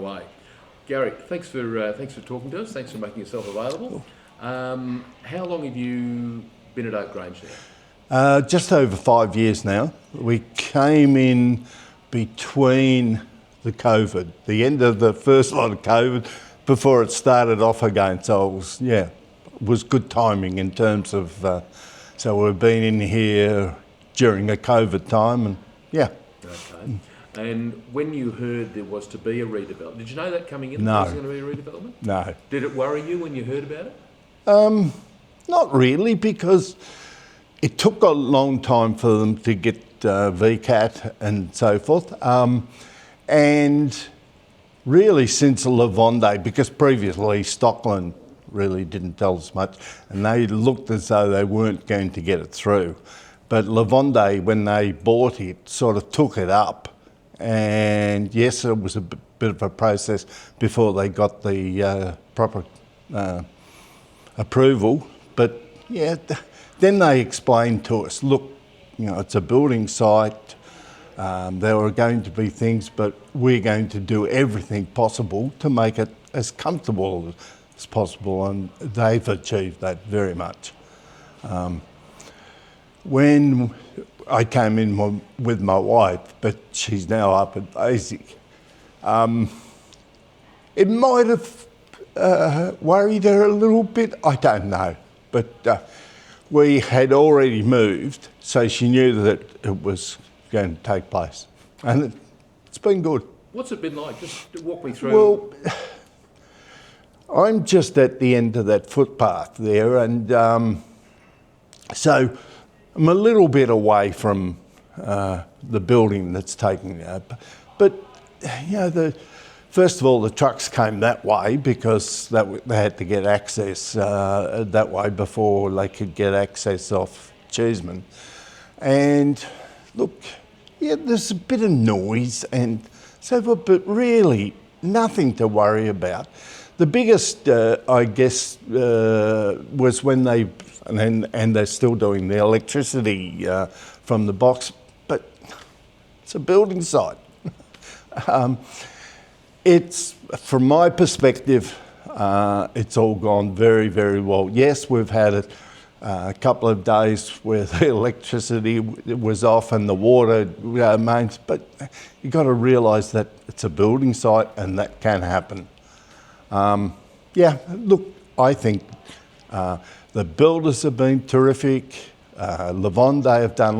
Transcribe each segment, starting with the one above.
away. Gary, thanks for talking to us. Thanks for making yourself available. How long have you been at Oak Grange now? Just over 5 years now. We came in between the end of the first lot of COVID, before it started off again. So it was good timing in terms of, so we've been in here during the COVID time and Okay. And when you heard there was to be a redevelopment, did you know that coming in? No. There was going to be a redevelopment? No. Did it worry you when you heard about it? Not really, because it took a long time for them to get VCAT and so forth. And really since Lavonde, because previously Stockland really didn't tell us much, and they looked as though they weren't going to get it through. But Lavonde, when they bought it, sort of took it up. And yes, it was a bit of a process before they got the proper approval. But yeah, then they explained to us, look, it's a building site. There are going to be things, but we're going to do everything possible to make it as comfortable as possible. And they've achieved that very much. When I came in with my wife, but she's now up at Basic, it might have worried her a little bit, I don't know. But we had already moved, so she knew that it was going to take place. And it's been good. What's it been like? Just walk me through. Well, I'm just at the end of that footpath there, and so I'm a little bit away from the building that's taking it. But, first of all, the trucks came that way because they had to get access that way before they could get access off Cheeseman. And look, there's a bit of noise and so forth, but really nothing to worry about. The biggest, I guess, was when and they're still doing the electricity from the box, but it's a building site. It's, from my perspective, it's all gone very, very well. Yes, we've had a couple of days where the electricity was off and the water mains, but you've got to realise that it's a building site and that can happen. Look, I think the builders have been terrific. Lavonde have done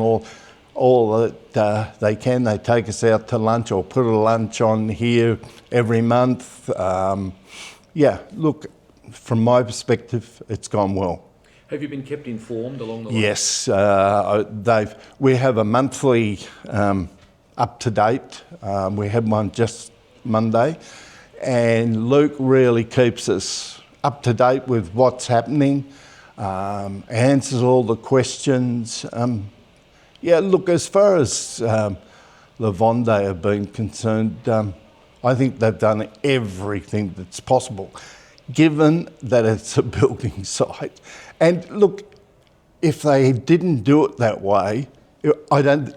all that they can. They take us out to lunch or put a lunch on here every month. Look, from my perspective, it's gone well. Have you been kept informed along the way? Yes, we have a monthly up-to-date. We had one just Monday, and Luke really keeps us up to date with what's happening, answers all the questions. Look, as far as Lavonde have been concerned, I think they've done everything that's possible, given that it's a building site. And look, if they didn't do it that way, I don't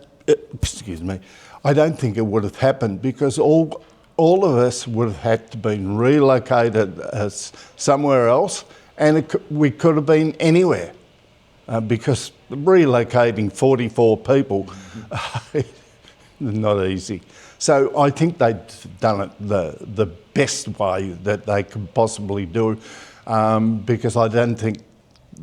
think it would have happened, because all of us would have had to been relocated somewhere else, and we could have been anywhere, because relocating 44 people is not easy. So I think they've done it the best way that they could possibly do, because I don't think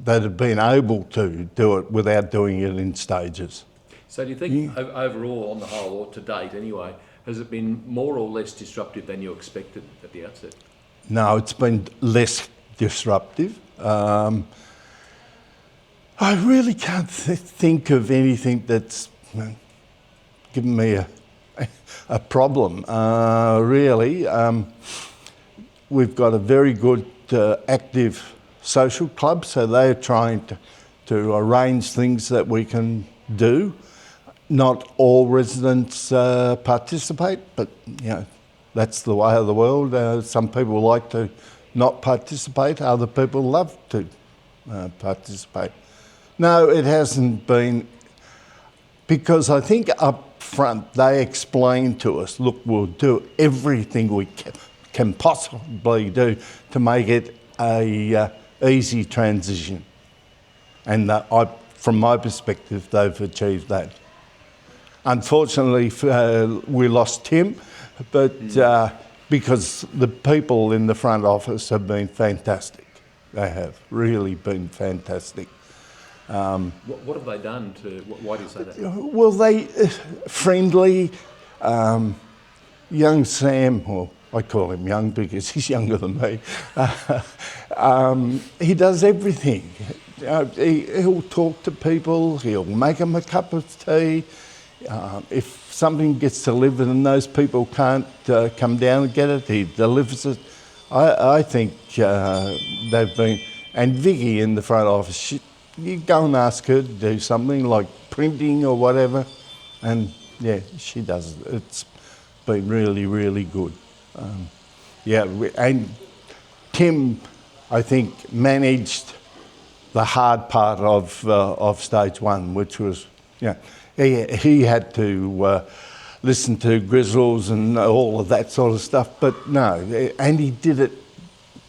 they'd have been able to do it without doing it in stages. So do you think overall, on the whole, or to date anyway, has it been more or less disruptive than you expected at the outset? No, it's been less disruptive. I really can't think of anything that's given me a problem, really. We've got a very good active social club, so they're trying to arrange things that we can do. Not all residents participate, but that's the way of the world. Some people like to not participate, other people love to participate. No, it hasn't been, because I think up front, they explained to us, look, we'll do everything we can possibly do to make it a easy transition. And from my perspective, they've achieved that. Unfortunately, we lost Tim, but because the people in the front office have been fantastic. They have really been fantastic. What have they done why do you say that? Well, they friendly. Young Sam, well, I call him young because he's younger than me. He does everything. He'll talk to people. He'll make them a cup of tea. If something gets delivered and those people can't come down and get it, he delivers it. I think they've been, and Vicky in the front office, you go and ask her to do something like printing or whatever, and yeah, she does it. It's been really, really good. And Tim, I think, managed the hard part of stage one, which was, he had to listen to Grizzles and all of that sort of stuff, but no, and he did it,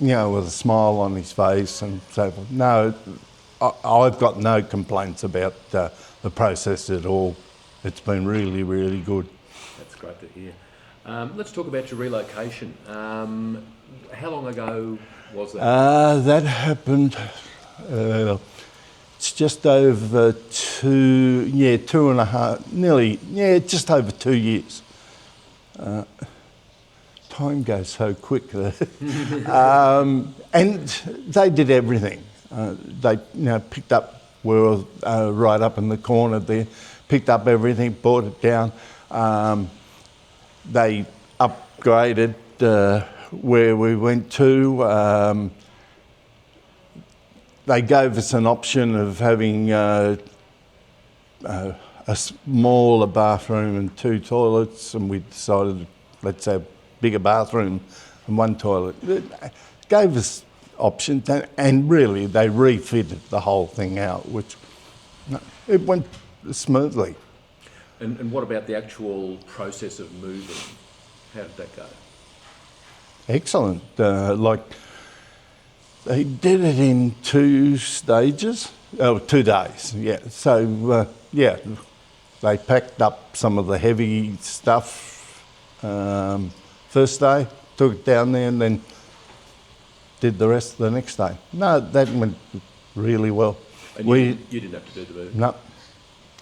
with a smile on his face and so forth. No, I've got no complaints about the process at all. It's been really, really good. That's great to hear. Let's talk about your relocation. How long ago was that? That happened, it's just over 2.5, just over 2 years. Time goes so quick. And they did everything. They picked up, we were right up in the corner there, picked up everything, brought it down. They upgraded where we went to. They gave us an option of having a smaller bathroom and 2 toilets, and we decided, let's have a bigger bathroom and 1 toilet. It gave us options, and really they refitted the whole thing out, which it went smoothly. And what about the actual process of moving? How did that go? Excellent. They did it in 2 stages, 2 days, yeah. So, they packed up some of the heavy stuff first day, took it down there, and then did the rest the next day. No, that went really well. And you didn't have to do the move? No,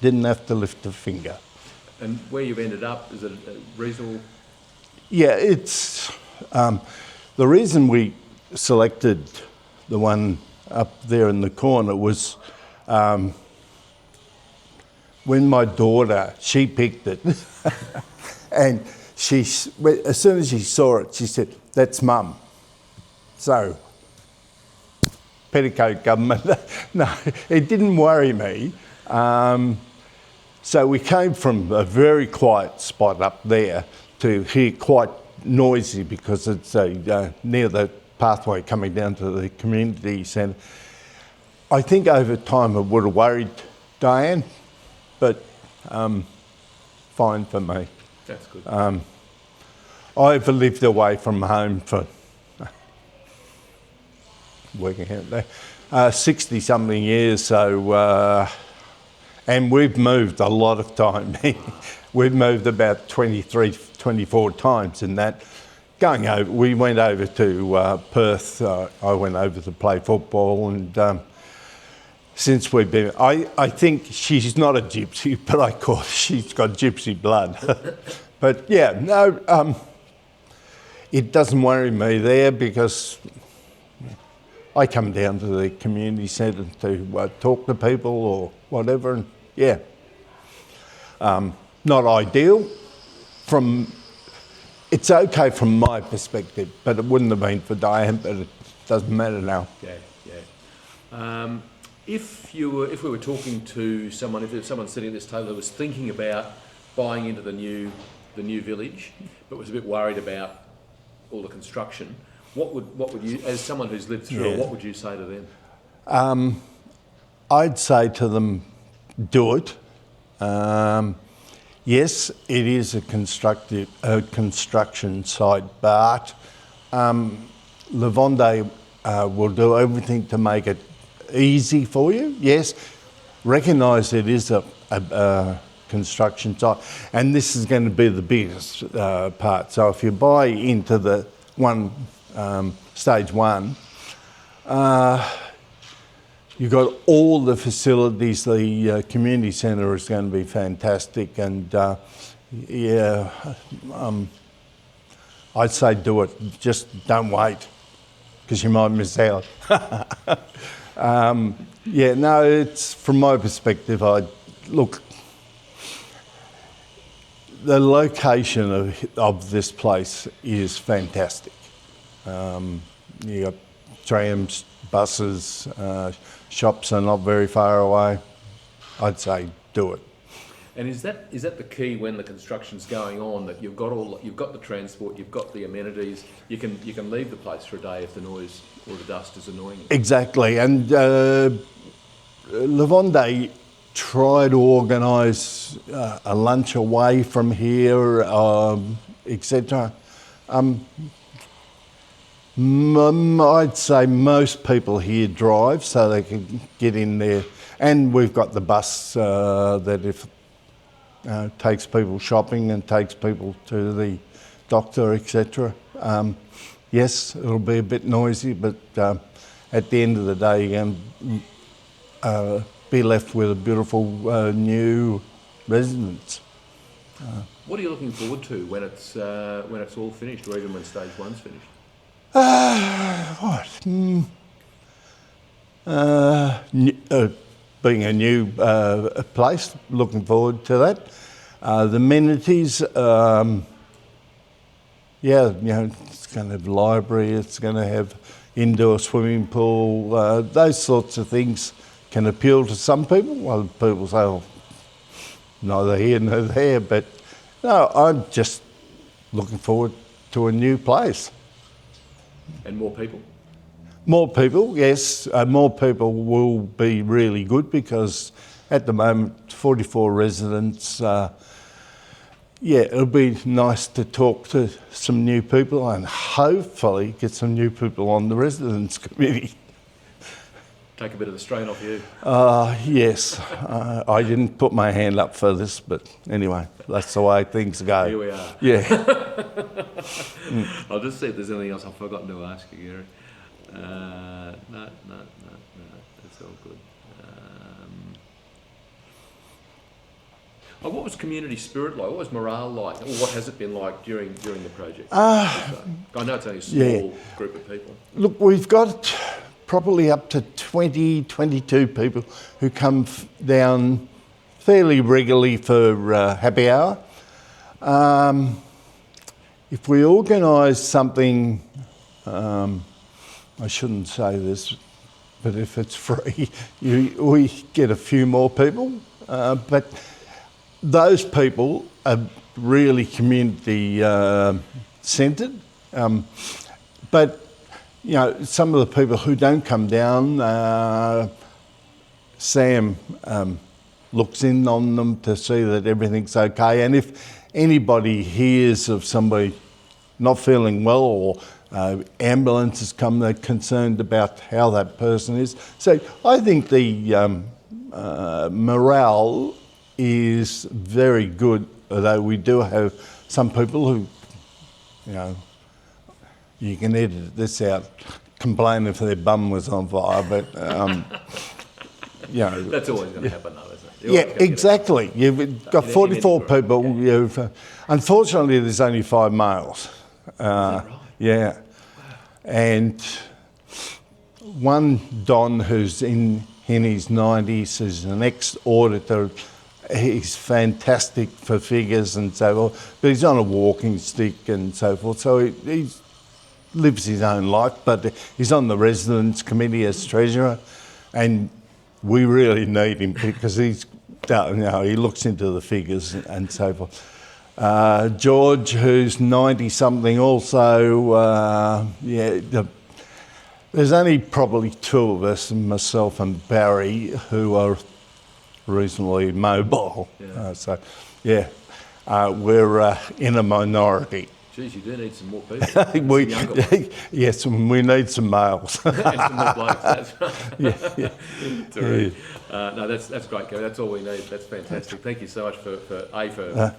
didn't have to lift a finger. And where you've ended up, is it reasonable? Yeah, it's the reason we selected the one up there in the corner was when my daughter, she picked it, and as soon as she saw it, she said, "That's Mum." So, petticoat government. No, it didn't worry me. So we came from a very quiet spot up there to here quite noisy because it's near the pathway coming down to the community centre. I think over time it would have worried Diane, but fine for me. That's good. I've lived away from home for, working out there, 60-something years, so, and we've moved a lot of time. We've moved about 23, 24 times in that. Going over, we went over to Perth. I went over to play football, and since we've been, I think she's not a gypsy, but I call her, she's got gypsy blood. But yeah, no, it doesn't worry me there because I come down to the community centre to talk to people or whatever, and yeah. Not ideal it's okay from my perspective, but it wouldn't have been for Diane, but it doesn't matter now. Yeah. If we were talking to someone, if there was someone sitting at this table that was thinking about buying into the new village, but was a bit worried about all the construction, what would you, as someone who's lived through it, what would you say to them? I'd say to them, do it. yes, it is a construction site, but Lavonde will do everything to make it easy for you. Yes, recognise it is a construction site, and this is going to be the biggest part. So if you buy into the stage one, you've got all the facilities. The community centre is going to be fantastic, and I'd say do it. Just don't wait, because you might miss out. It's from my perspective. The location of this place is fantastic. You got trams, buses, shops are not very far away. I'd say do it. And is that the key when the construction's going on, that you've got the transport, you've got the amenities, you can leave the place for a day if the noise or the dust is annoying you? Exactly, and Lavonde try to organise a lunch away from here, etc. I'd say most people here drive, so they can get in there, and we've got the bus that takes people shopping and takes people to the doctor, etc. Yes, it'll be a bit noisy, but at the end of the day, you can be left with a beautiful new residence. What are you looking forward to when it's all finished, or even when stage one's finished? Being a new place, looking forward to that. The amenities, it's going to have a library, it's going to have indoor swimming pool, those sorts of things can appeal to some people. Well, people say, well, neither here nor there, but no, I'm just looking forward to a new place. And more people? More people, yes. More people will be really good, because at the moment, 44 residents. It'll be nice to talk to some new people and hopefully get some new people on the residents committee. Take a bit of the strain off you. Yes. I didn't put my hand up for this, but anyway, that's the way things go. Here we are. Yeah. I'll just see if there's anything else I've forgotten to ask you, Gary. No, that's all good. What was community spirit like? What was morale like? Or what has it been like during the project? I know it's only a small group of people. Look, we've got probably up to 20, 22 people who come down fairly regularly for happy hour. If we organise something, I shouldn't say this, but if it's free, we get a few more people. But those people are really community centred. But some of the people who don't come down, Sam looks in on them to see that everything's okay. And if anybody hears of somebody not feeling well, or ambulances come, they're concerned about how that person is. So I think the morale is very good, although we do have some people who, you can edit this out, complain if their bum was on fire, but That's always going to happen, though, isn't it? Yeah, exactly. You've got 44 people. Unfortunately, there's only 5 males. Is that right? Yeah. And one, Don, who's in his 90s, is an ex-auditor. He's fantastic for figures and so forth, but he's on a walking stick and so forth. So he lives his own life, but he's on the residents committee as treasurer, and we really need him because he looks into the figures and so forth. George, who's 90-something also, there's only probably 2 of us, myself and Barry, who are reasonably mobile. we're in a minority. Geez, you do need some more people. We, Some younger ones. yes, we need some males. And some more blokes. That's right. yeah. Terrific. No, that's great, Gary. That's all we need. That's fantastic. Thank you so much for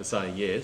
saying yes.